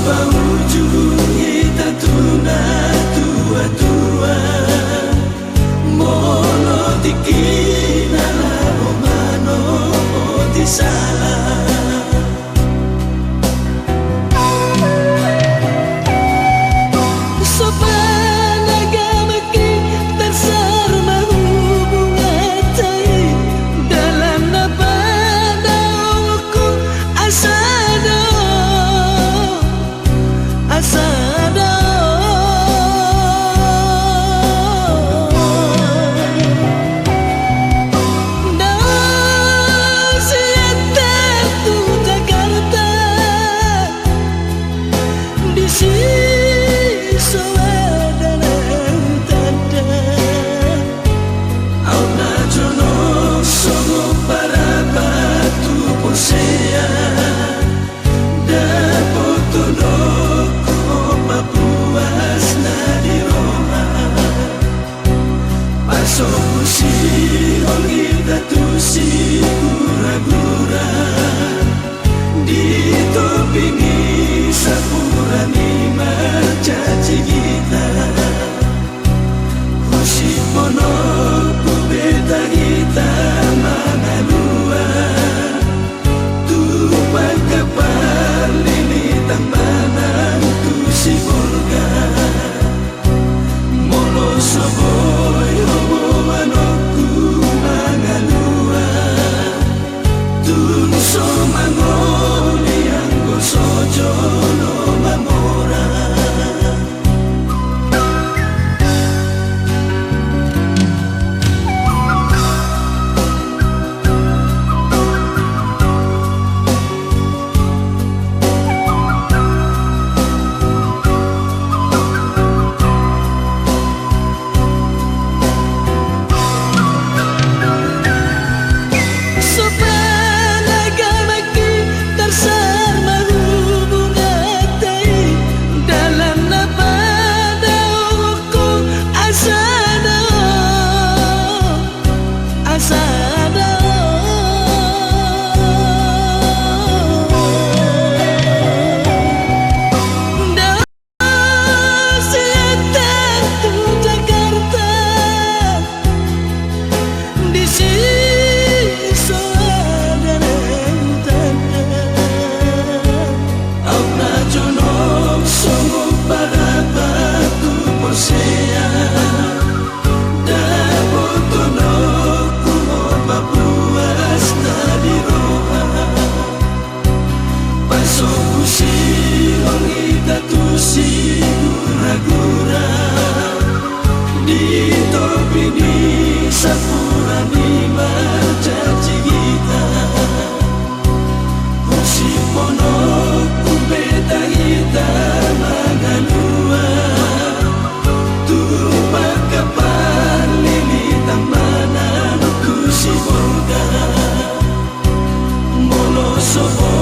bauju kita tuna tua-tua mono tikina labo mano di salah si gura-gura di topingi sapurani macaci kita kusi pono kubeta kita mangalua tupai kapal ini tambanan kusi volga molo soboy hobo manoku mangalua so mangoni anggo sojo no mamora si gura-gura di topini sapurani macaci kita kusi pono kubeta kita mangalua tupak kapal lili tamanan kusi volga molo sobo